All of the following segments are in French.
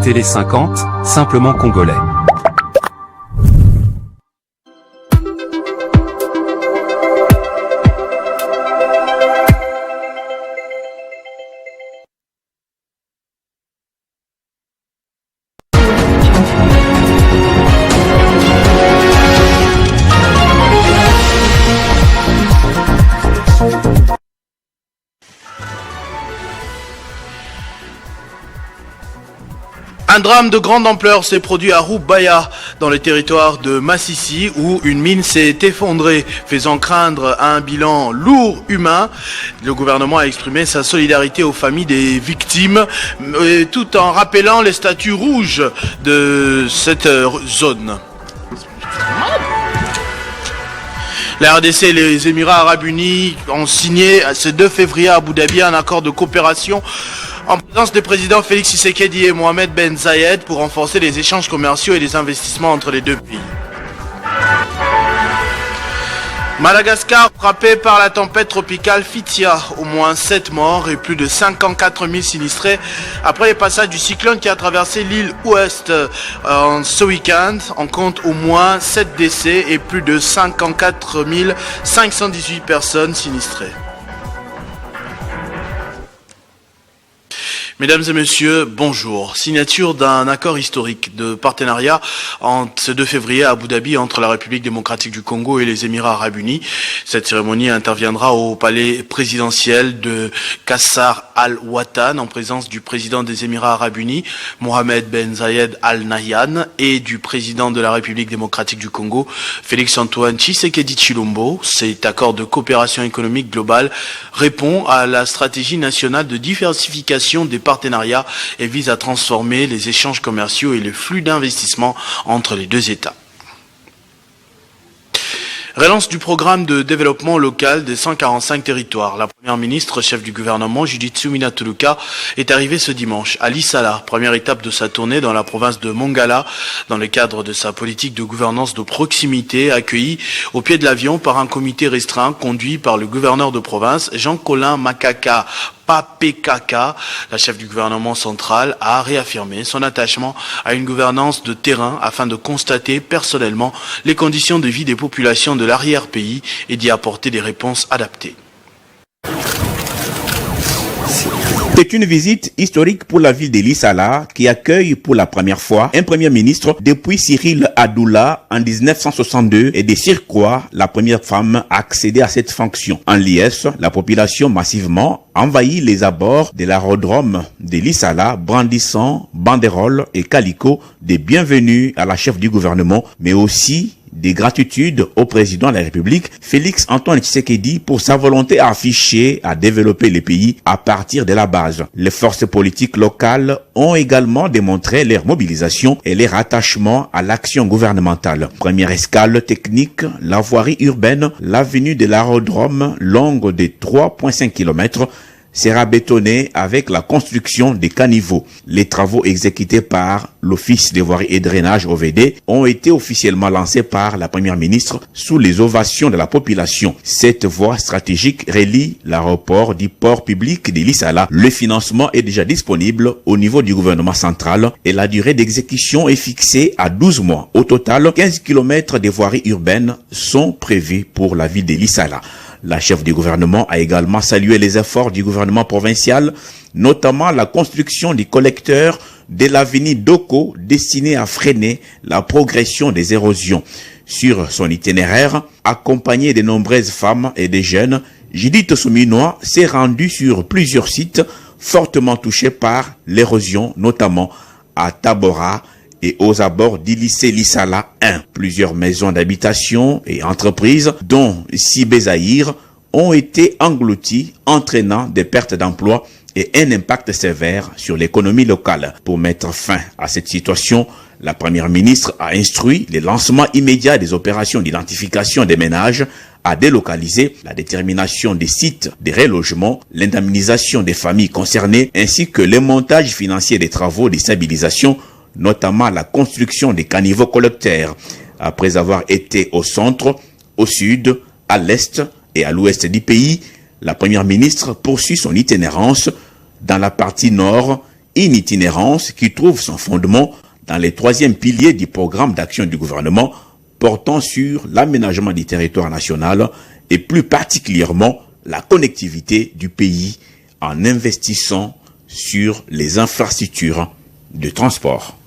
écoutez les 50, simplement congolais. Un drame de grande ampleur s'est produit à Rubaya, dans le territoire de Massissi, où une mine s'est effondrée, faisant craindre un bilan lourd humain. Le gouvernement a exprimé sa solidarité aux familles des victimes, tout en rappelant les statuts rouges de cette zone. La RDC et les Émirats Arabes Unis ont signé ce 2 février à Abu Dhabi un accord de coopération en présence des présidents Félix Tshisekedi et Mohamed Ben Zayed pour renforcer les échanges commerciaux et les investissements entre les deux pays. Madagascar frappé par la tempête tropicale Fitia, au moins 7 morts et plus de 54 000 sinistrés après le passage du cyclone qui a traversé l'île ouest ce week-end. On compte au moins 7 décès et plus de 54 518 personnes sinistrées. Mesdames et messieurs, bonjour. Signature d'un accord historique de partenariat ce 2 février à Abu Dhabi entre la République démocratique du Congo et les Émirats Arabes Unis. Cette cérémonie interviendra au palais présidentiel de Kassar Al-Watan en présence du président des Émirats Arabes Unis, Mohamed Ben Zayed Al Nahyan, et du président de la République démocratique du Congo, Félix Antoine Tshisekedi Tshilombo. Cet accord de coopération économique globale répond à la stratégie nationale de diversification des partenariats et vise à transformer les échanges commerciaux et les flux d'investissement entre les deux États. Relance du programme de développement local des 145 territoires. La première ministre, chef du gouvernement, Judith Suminwa Tuluka, est arrivée ce dimanche à Lissala, première étape de sa tournée dans la province de Mongala, dans le cadre de sa politique de gouvernance de proximité, accueillie au pied de l'avion par un comité restreint conduit par le gouverneur de province, Jean-Colin Makaka Papekaka. La chef du gouvernement central a réaffirmé son attachement à une gouvernance de terrain afin de constater personnellement les conditions de vie des populations de l'arrière-pays et d'y apporter des réponses adaptées. C'est une visite historique pour la ville de Lissala qui accueille pour la première fois un premier ministre depuis Cyril Adoula en 1962 et de surcroît la première femme à accéder à cette fonction. En liesse, la population massivement envahit les abords de l'aérodrome de Lissala, brandissant banderoles et calicots de bienvenue à la chef du gouvernement, mais aussi des gratitudes au président de la République, Félix Antoine Tshisekedi, pour sa volonté affichée à développer le pays à partir de la base. Les forces politiques locales ont également démontré leur mobilisation et leur attachement à l'action gouvernementale. Première escale technique, la voirie urbaine, l'avenue de l'aérodrome, longue de 3,5 km, sera bétonné avec la construction des caniveaux. Les travaux exécutés par l'Office des voiries et drainage OVD ont été officiellement lancés par la première ministre sous les ovations de la population. Cette voie stratégique relie l'aéroport du port public de Lissala. Le financement est déjà disponible au niveau du gouvernement central et la durée d'exécution est fixée à 12 mois. Au total, 15 km de voiries urbaines sont prévus pour la ville de Lissala. La chef du gouvernement a également salué les efforts du gouvernement provincial, notamment la construction du collecteur de l'avenue Doko destiné à freiner la progression des érosions. Sur son itinéraire, accompagné de nombreuses femmes et de jeunes, Judith Suminwa s'est rendue sur plusieurs sites fortement touchés par l'érosion, notamment à Tabora et aux abords du lycée Lissala 1. Plusieurs maisons d'habitation et entreprises, dont Sibé Zahir, ont été englouties, entraînant des pertes d'emplois et un impact sévère sur l'économie locale. Pour mettre fin à cette situation, la première ministre a instruit le lancement immédiat des opérations d'identification des ménages à délocaliser, la détermination des sites de relogement, l'indemnisation des familles concernées, ainsi que le montage financier des travaux de stabilisation, notamment la construction des caniveaux collecteurs. Après avoir été au centre, au sud, à l'est et à l'ouest du pays, la première ministre poursuit son itinérance dans la partie nord Une itinérance qui trouve son fondement dans les troisième piliers du programme d'action du gouvernement portant sur l'aménagement du territoire national et plus particulièrement la connectivité du pays en investissant sur les infrastructures de transport.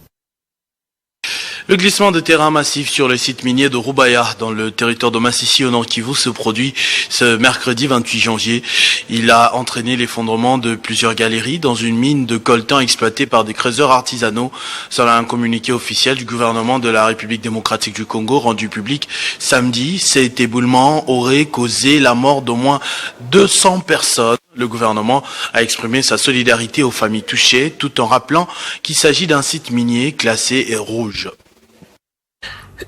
Le glissement de terrain massif sur le site minier de Rubaya dans le territoire de Massissi au Nord Kivu se produit ce mercredi 28 janvier. Il a entraîné l'effondrement de plusieurs galeries dans une mine de coltan exploitée par des creuseurs artisanaux. Selon un communiqué officiel du gouvernement de la République démocratique du Congo rendu public samedi, cet éboulement aurait causé la mort d'au moins 200 personnes. Le gouvernement a exprimé sa solidarité aux familles touchées tout en rappelant qu'il s'agit d'un site minier classé rouge.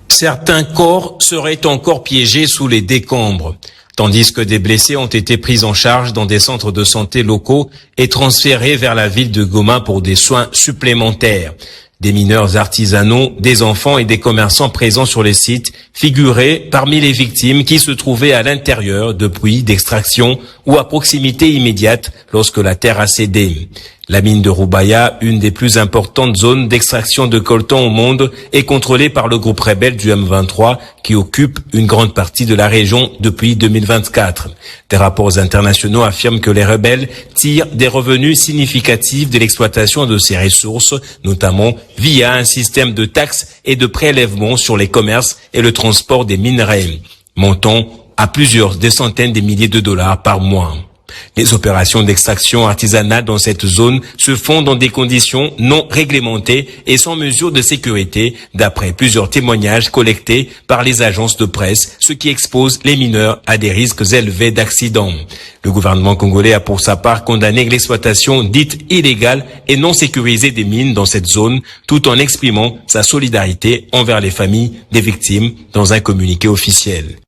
Certains corps seraient encore piégés sous les décombres, tandis que des blessés ont été pris en charge dans des centres de santé locaux et transférés vers la ville de Goma pour des soins supplémentaires. Des mineurs artisanaux, des enfants et des commerçants présents sur les sites figuraient parmi les victimes qui se trouvaient à l'intérieur de puits d'extraction ou à proximité immédiate lorsque la terre a cédé. La mine de Rubaya, une des plus importantes zones d'extraction de coltan au monde, est contrôlée par le groupe rebelle du M23 qui occupe une grande partie de la région depuis 2024. Des rapports internationaux affirment que les rebelles tirent des revenus significatifs de l'exploitation de ces ressources, notamment via un système de taxes et de prélèvements sur les commerces et le transport des minerais, montant à plusieurs des centaines de milliers de dollars par mois. Les opérations d'extraction artisanale dans cette zone se font dans des conditions non réglementées et sans mesure de sécurité, d'après plusieurs témoignages collectés par les agences de presse, ce qui expose les mineurs à des risques élevés d'accidents. Le gouvernement congolais a pour sa part condamné l'exploitation dite illégale et non sécurisée des mines dans cette zone, tout en exprimant sa solidarité envers les familles des victimes dans un communiqué officiel.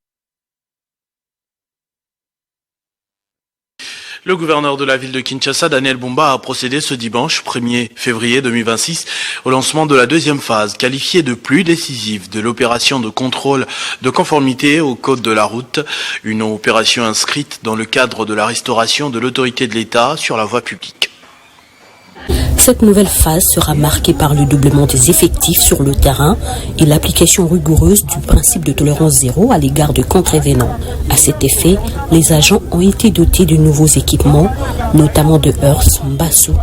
Le gouverneur de la ville de Kinshasa, Daniel Bumba, a procédé ce dimanche 1er février 2026 au lancement de la deuxième phase, qualifiée de plus décisive de l'opération de contrôle de conformité au code de la route, une opération inscrite dans le cadre de la restauration de l'autorité de l'État sur la voie publique. Cette nouvelle phase sera marquée par le doublement des effectifs sur le terrain et l'application rigoureuse du principe de tolérance zéro à l'égard de contrevenants. À cet effet, les agents ont été dotés de nouveaux équipements, notamment de hearse Mbasso,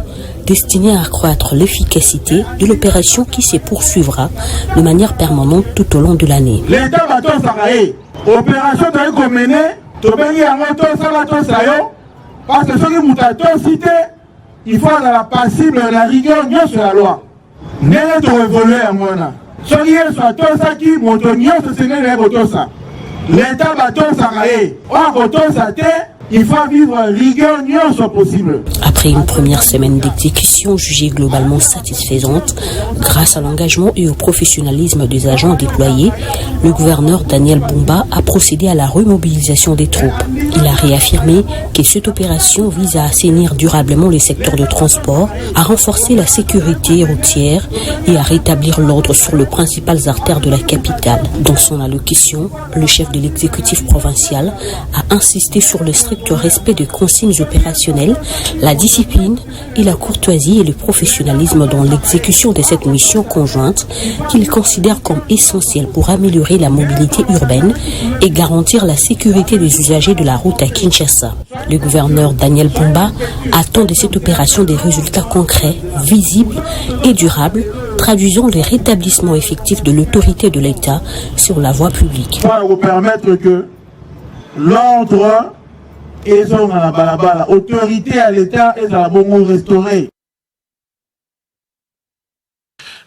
destinés à accroître l'efficacité de l'opération qui se poursuivra de manière permanente tout au long de l'année. L'État va tout s'arrêter. Opération de mener, parce que ceux qui m'ont cité, il faut la passible la rigueur sur la loi. N'est pas évoluer à moi. Ceux qui sont tous ça qui m'ont donné ce n'est l'État va tout s'arrêter. Or, tout ça, il faut vivre rigueur soit possible. Après une première semaine d'exécution jugée globalement satisfaisante, grâce à l'engagement et au professionnalisme des agents déployés, le gouverneur Daniel Bumba a procédé à la remobilisation des troupes. Il a réaffirmé que cette opération vise à assainir durablement les secteurs de transport, à renforcer la sécurité routière et à rétablir l'ordre sur les principales artères de la capitale. Dans son allocution, le chef de l'exécutif provincial a insisté sur le strict respect des consignes opérationnelles, la discipline et la courtoisie et le professionnalisme dans l'exécution de cette mission conjointe qu'il considère comme essentielle pour améliorer la mobilité urbaine et garantir la sécurité des usagers de la route à Kinshasa. Le gouverneur Daniel Bumba attend de cette opération des résultats concrets, visibles et durables, traduisant le rétablissement effectif de l'autorité de l'État sur la voie publique. Pour vous permettre que l'ordre et la autorité à l'État est à la bonne restaurée.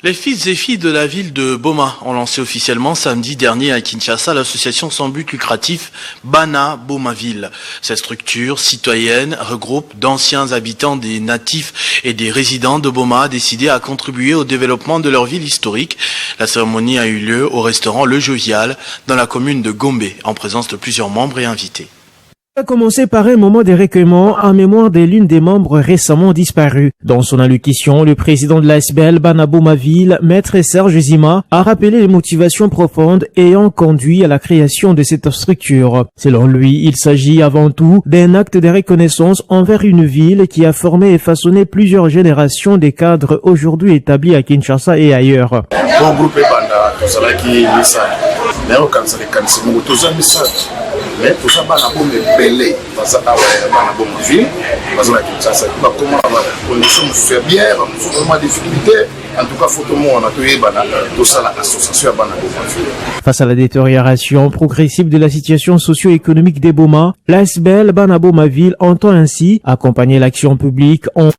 Les fils et filles de la ville de Boma ont lancé officiellement samedi dernier à Kinshasa l'association sans but lucratif Bana Bomaville. Cette structure citoyenne regroupe d'anciens habitants, des natifs et des résidents de Boma décidés à contribuer au développement de leur ville historique. La cérémonie a eu lieu au restaurant Le Jovial dans la commune de Gombe en présence de plusieurs membres et invités. a commencé par un moment de recueillement en mémoire de l'une des membres récemment disparue. Dans son allocution, le président de l'ASBEL, Banabo Maville, maître Serge Zima, a rappelé les motivations profondes ayant conduit à la création de cette structure. Selon lui, il s'agit avant tout d'un acte de reconnaissance envers une ville qui a formé et façonné plusieurs générations de cadres aujourd'hui établis à Kinshasa et ailleurs. Mais tout ça, Banabo me belé, parce que Banabo me ville, parce que Kinshasa, comment la condition faiblière, vraiment difficulté. En tout cas, photo moi, on a tout ça l'association à Banabo Maville. Face à la détérioration progressive de la situation socio-économique des Boma, l'ASBEL Banabo Maville entend ainsi accompagner l'action publique en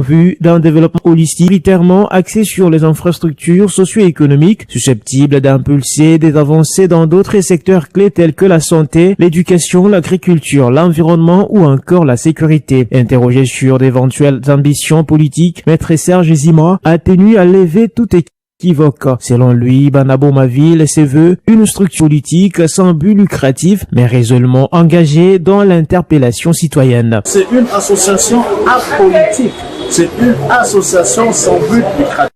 vue d'un développement holistique militairement axé sur les infrastructures socio-économiques susceptibles d'impulser des avancées dans d'autres secteurs clés tels que la santé, l'éducation, l'agriculture, l'environnement ou encore la sécurité. Interrogé sur d'éventuelles ambitions politiques, maître Serge Zima a tenu à lever toute équivoque. Selon lui, Banabo Maville se veut une structure politique sans but lucratif, mais résolument engagée dans l'interpellation citoyenne. C'est une association apolitique. C'est une association sans but lucratif.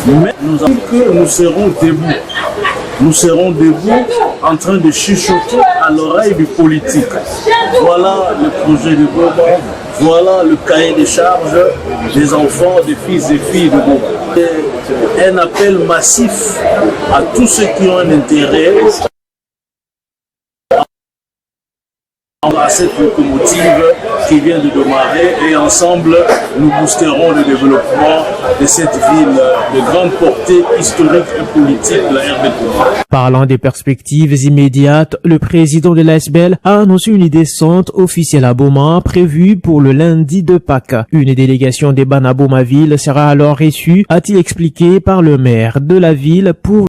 Mais nous avons que nous serons debout. Nous serons debout en train de chuchoter à l'oreille du politique. Voilà le projet de Boba. Voilà le cahier des charges des enfants, des fils et filles de Boba. Un appel massif à tous ceux qui ont un intérêt à cette locomotive qui vient de démarrer et ensemble nous boosterons le développement de cette ville de grande portée historique et politique de la RDC. Parlant des perspectives immédiates, le président de l'ASBEL a annoncé une descente officielle à Boma prévue pour le lundi de Pâques. Une délégation des Banabo Maville sera alors reçue, a-t-il expliqué, par le maire de la ville pour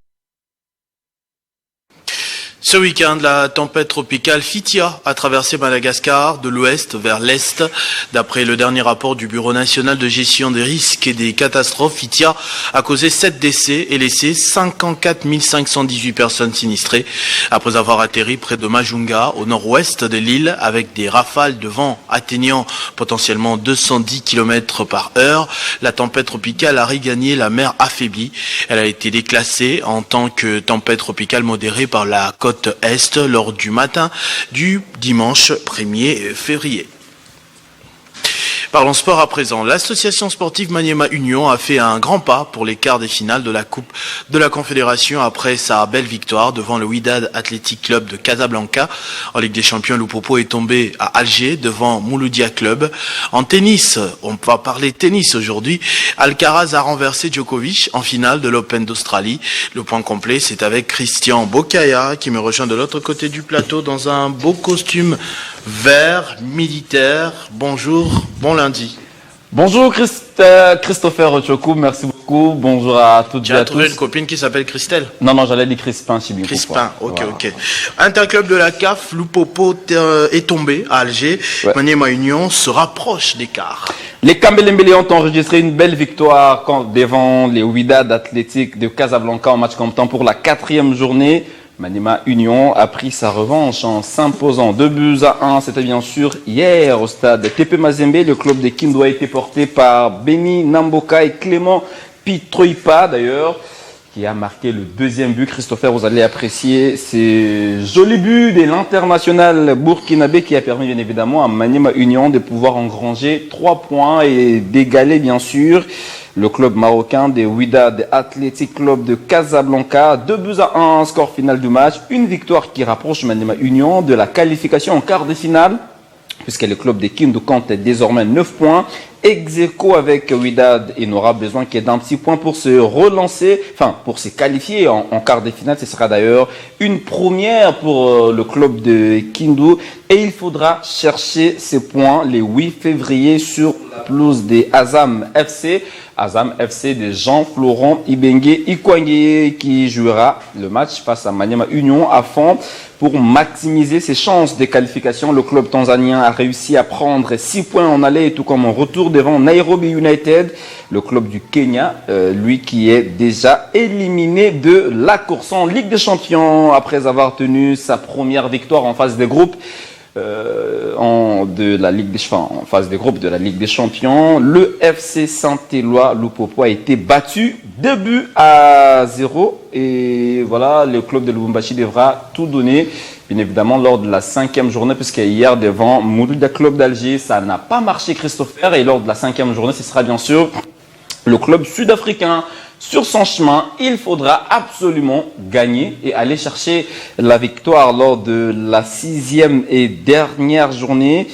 Ce week-end, la tempête tropicale Fitia a traversé Madagascar de l'ouest vers l'est. D'après le dernier rapport du Bureau national de gestion des risques et des catastrophes, Fitia a causé 7 décès et laissé 54 518 personnes sinistrées après avoir atterri près de Majunga, au nord-ouest de l'île, avec des rafales de vent atteignant potentiellement 210 km par heure. La tempête tropicale a regagné la mer affaiblie. Elle a été déclassée en tant que tempête tropicale modérée par la côte Est lors du matin du dimanche 1er février. Parlons sport à présent. L'association sportive Maniema Union a fait un grand pas pour les quarts des finales de la Coupe de la Confédération après sa belle victoire devant le Wydad Athletic Club de Casablanca. En Ligue des Champions, Lupopo est tombé à Alger devant Mouloudia Club. En tennis, on va parler tennis aujourd'hui. Alcaraz a renversé Djokovic en finale de l'Open d'Australie. Le point complet, c'est avec Christian Bokaya qui me rejoint de l'autre côté du plateau dans un beau costume vert militaire. Bonjour, bon lundi. Bonjour Christopher Ochokou, merci beaucoup. Bonjour à toutes et à tous. Tu as trouvé une copine qui s'appelle Christelle? Non, j'allais dire Crispin. Crispin, ok. Interclub de la CAF, Lupopo est tombé à Alger. Ouais. Maniema Union se rapproche des quarts. Les Kambelembele ont enregistré une belle victoire devant les Wydad Athletic de Casablanca en match comptant pour la 4e journée. Maniema Union a pris sa revanche en s'imposant 2-1. C'était bien sûr hier au stade TP Mazembe. Le club de Kindu a été porté par Beni Namboka et Clément Pitroipa d'ailleurs, qui a marqué le 2e but. Christopher, vous allez apprécier ces jolis buts de l'international burkinabé qui a permis bien évidemment à Maniema Union de pouvoir engranger 3 points et d'égaler bien sûr le club marocain des Wydad Athletic Club de Casablanca. 2-1, score final du match. Une victoire qui rapproche Maniema Union de la qualification en quart de finale, puisque le club de Kindu compte désormais 9 points. Ex-aequo avec Wydad et n'aura besoin que d'un petit point pour se relancer, pour se qualifier en quart de finale. Ce sera d'ailleurs une première pour le club de Kindu et il faudra chercher ces points le 8 février sur la pelouse des Azam FC. Azam FC de Jean-Florent Ibengue Ikwangue qui jouera le match face à Maniema Union afin Pour maximiser ses chances de qualification, le club tanzanien a réussi à prendre 6 points en aller, tout comme en retour devant Nairobi United, le club du Kenya, lui qui est déjà éliminé de la course en Ligue des Champions après avoir tenu sa première victoire en phase de groupe. En phase de groupe de la Ligue des Champions, le FC Saint-Éloi Lupopo a été battu 2-0 et voilà, le club de Lubumbashi devra tout donner, bien évidemment lors de la 5e journée, puisque hier devant Mouloudia Club d'Alger, ça n'a pas marché, Christopher, et lors de la 5e journée, ce sera bien sûr le club sud-africain. Sur son chemin, il faudra absolument gagner et aller chercher la victoire lors de la 6e et dernière journée.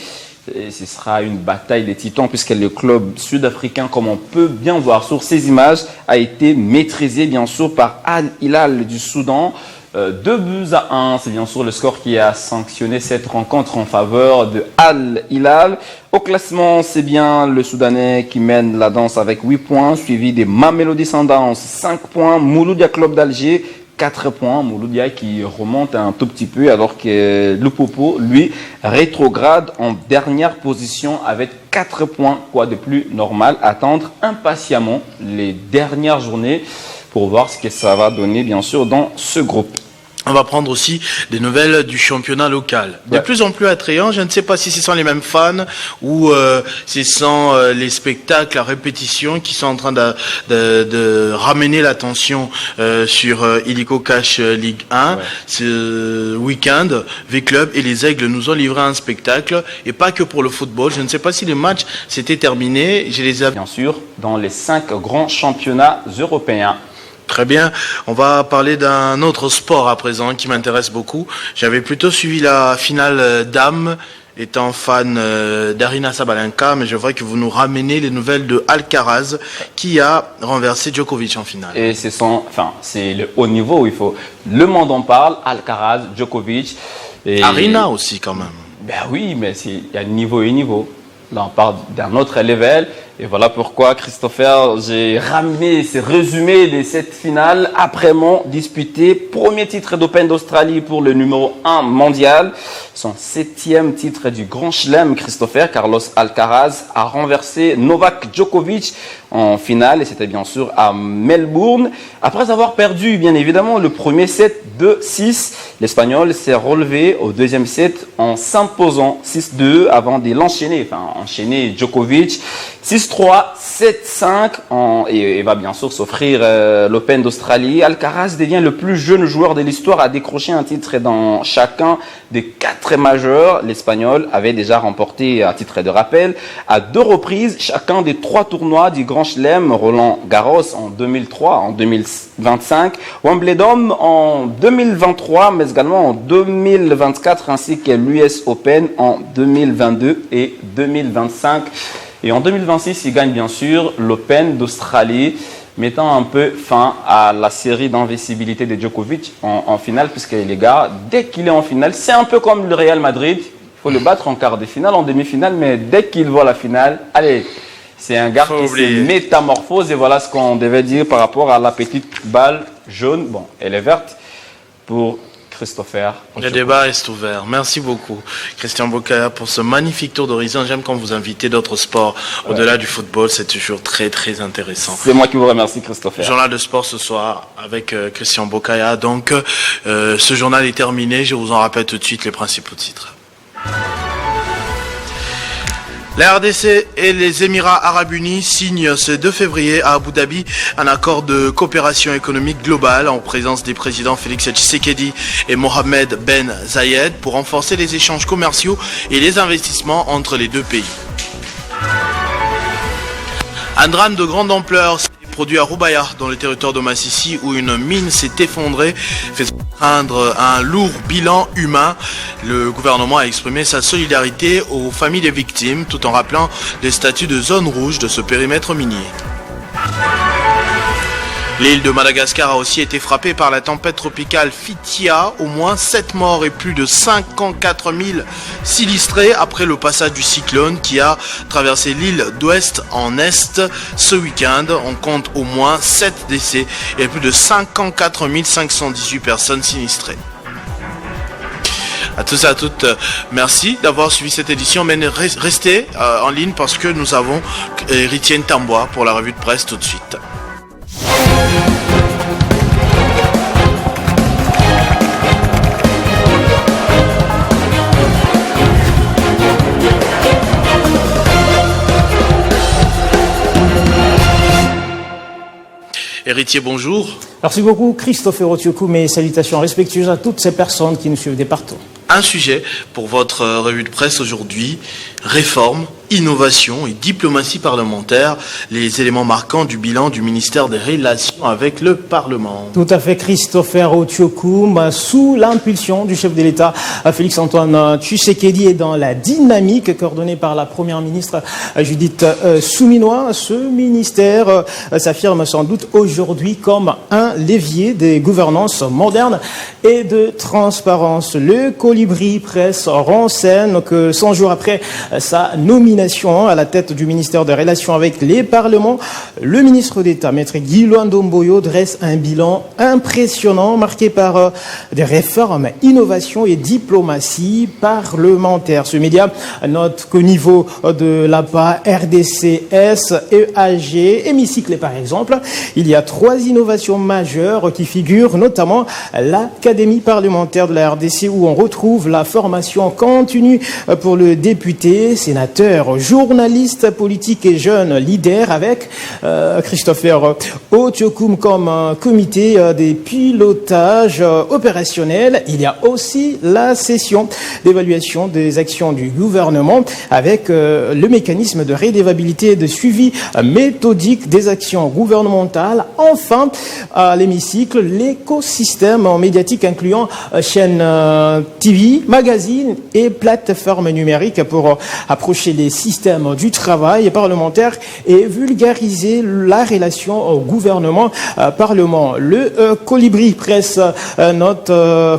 Et ce sera une bataille des titans puisque le club sud-africain, comme on peut bien voir sur ces images, a été maîtrisé bien sûr par Al Hilal du Soudan. 2-1, c'est bien sûr le score qui a sanctionné cette rencontre en faveur de Al Hilal. Au classement, c'est bien le Soudanais qui mène la danse avec 8 points, suivi des Mamelodi Sundowns 5 points, Mouloudia Club d'Alger 4 points, Mouloudia qui remonte un tout petit peu alors que Lupopo, lui, rétrograde en dernière position avec 4 points, quoi de plus normal, attendre impatiemment les dernières journées pour voir ce que ça va donner bien sûr dans ce groupe. On va prendre aussi des nouvelles du championnat local. De plus en plus attrayant, je ne sais pas si ce sont les mêmes fans ou ce sont les spectacles à répétition qui sont en train de ramener l'attention sur Illico Cash Ligue 1. Ouais. Ce week-end, V-Club et les Aigles nous ont livré un spectacle et pas que pour le football. Je ne sais pas si les matchs s'étaient terminés. Je les ai... Bien sûr, dans les 5 grands championnats européens. Très bien. On va parler d'un autre sport à présent qui m'intéresse beaucoup. J'avais plutôt suivi la finale dames, étant fan d'Arina Sabalenka, mais je vois que vous nous ramenez les nouvelles de Alcaraz qui a renversé Djokovic en finale. Et c'est le haut niveau, le monde en parle, Alcaraz, Djokovic. Et Arina aussi quand même. Ben oui, mais il y a niveau et niveau. Là, on parle d'un autre level. Et voilà pourquoi, Christopher, j'ai ramené ces résumés de cette finale après-mont disputé. Premier titre d'Open d'Australie pour le numéro 1 mondial. Son 7e titre du Grand Chelem, Christopher. Carlos Alcaraz a renversé Novak Djokovic en finale. Et c'était bien sûr à Melbourne. Après avoir perdu, bien évidemment, le premier set 2-6, l'Espagnol s'est relevé au deuxième set en s'imposant 6-2 avant de l'enchaîner. Enchaîner Djokovic 6-3, 7-5 et va bien sûr s'offrir l'Open d'Australie. Alcaraz devient le plus jeune joueur de l'histoire à décrocher un titre dans chacun des 4 majeurs. L'Espagnol avait déjà remporté, à titre de rappel, à 2 reprises chacun des 3 tournois du Grand Chelem, Roland Garros en 2003, en 2025, Wimbledon en 2023, mais également en 2024, ainsi que l'US Open en 2022 et 2025. Et en 2026, il gagne bien sûr l'Open d'Australie, mettant un peu fin à la série d'invincibilité de Djokovic en finale, puisque les gars, dès qu'il est en finale, c'est un peu comme le Real Madrid, il faut le battre en quart de finale, en demi-finale, mais dès qu'il voit la finale, allez, c'est un gars qui se métamorphose, et voilà ce qu'on devait dire par rapport à la petite balle jaune, bon, elle est verte, pour Christopher. Le débat est ouvert. Merci beaucoup, Christian Bokaya, pour ce magnifique tour d'horizon. J'aime quand vous invitez d'autres sports au-delà du football. C'est toujours très, très intéressant. C'est moi qui vous remercie, Christopher. Journal de sport ce soir avec Christian Bokaya. Donc, ce journal est terminé. Je vous en rappelle tout de suite les principaux titres. La RDC et les Émirats Arabes Unis signent ce 2 février à Abu Dhabi un accord de coopération économique globale en présence des présidents Félix Tshisekedi et Mohamed Ben Zayed pour renforcer les échanges commerciaux et les investissements entre les deux pays. Un drame de grande ampleur s'est produit à Roubaïa, dans le territoire de Massissi, où une mine s'est effondrée, faisant craindre un lourd bilan humain. Le gouvernement a exprimé sa solidarité aux familles des victimes, tout en rappelant les statuts de zone rouge de ce périmètre minier. L'île de Madagascar a aussi été frappée par la tempête tropicale Fitia. Au moins 7 morts et plus de 54 000 sinistrés après le passage du cyclone qui a traversé l'île d'ouest en est ce week-end. On compte au moins 7 décès et plus de 54 518 personnes sinistrées. À tous et à toutes, merci d'avoir suivi cette édition, mais restez en ligne parce que nous avons Héritier Ntamboa pour la revue de presse tout de suite. Héritier, bonjour. Merci beaucoup Christophe Rotiokou, mes salutations respectueuses à toutes ces personnes qui nous suivent de partout. Un sujet pour votre revue de presse aujourd'hui, réforme, innovation et diplomatie parlementaire, les éléments marquants du bilan du ministère des Relations avec le Parlement. Tout à fait, Christopher Otiokoum, sous l'impulsion du chef de l'État, Félix-Antoine Tshisekedi, et dans la dynamique coordonnée par la première ministre Judith Souminois. Ce ministère s'affirme sans doute aujourd'hui comme un levier des gouvernances modernes et de transparence. Le Colibri Presse renseigne que 100 jours après sa nomination à la tête du ministère des Relations avec les Parlements, le ministre d'État, Maître Guy Luandomboyo, dresse un bilan impressionnant marqué par des réformes, innovations et diplomatie parlementaire. Ce média note qu'au niveau de l'APA, RDCS, EAG, Hémicycle par exemple, il y a 3 innovations majeures qui figurent, notamment l'Académie parlementaire de la RDC où on retrouve la formation continue pour le député, sénateur, journaliste politique et jeune leader avec Christopher Otiokoum comme comité des pilotages opérationnels. Il y a aussi la session d'évaluation des actions du gouvernement avec le mécanisme de rédévabilité et de suivi méthodique des actions gouvernementales. Enfin, à l'hémicycle, l'écosystème médiatique incluant chaînes TV, magazines et plateformes numériques pour approcher les systèmes du travail parlementaire et vulgariser la relation au gouvernement-parlement. Le Colibri Presse note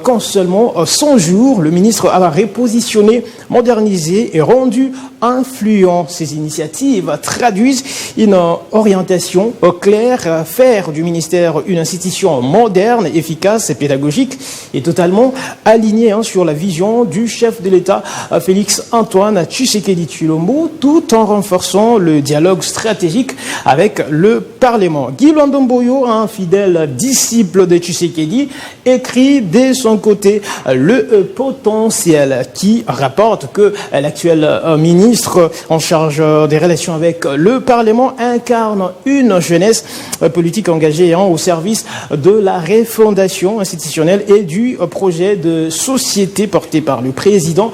qu'en seulement 100 jours, le ministre a repositionné, modernisé et rendu influent. Ces initiatives traduisent une orientation claire, faire du ministère une institution moderne, efficace et pédagogique et totalement alignée sur la vision du chef de l'État, Félix-Antoine Tshisekedi Tshilombo, tout en renforçant le dialogue stratégique avec le Parlement. Guy Luandomboyo, un fidèle disciple de Tshisekedi, écrit de son côté le potentiel qui rapporte que l'actuel ministre en charge des relations avec le Parlement incarne une jeunesse politique engagée au service de la refondation institutionnelle et du projet de société porté par le président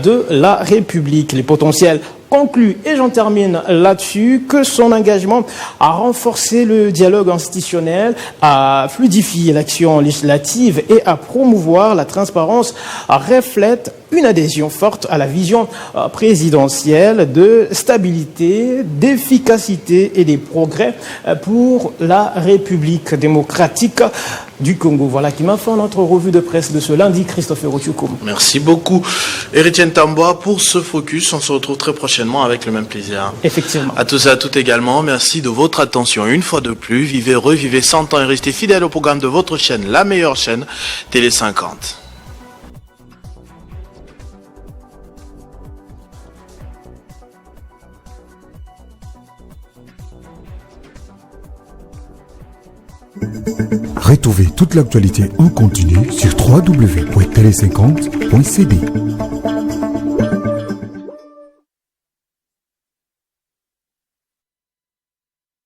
de la République. Les potentiels conclut, et j'en termine là-dessus, que son engagement à renforcer le dialogue institutionnel, à fluidifier l'action législative et à promouvoir la transparence reflète une adhésion forte à la vision présidentielle de stabilité, d'efficacité et des progrès pour la République démocratique du Congo. Voilà qui m'a fait notre revue de presse de ce lundi, Christopher Otiokoum. Merci beaucoup, Héritier Ntamboa, pour ce focus. On se retrouve très prochainement avec le même plaisir. Effectivement. À tous et à toutes également, merci de votre attention. Une fois de plus, vivez, revivez 100 ans et restez fidèles au programme de votre chaîne, la meilleure chaîne, Télé 50. Retrouvez toute l'actualité en continu sur www.tele50.cd.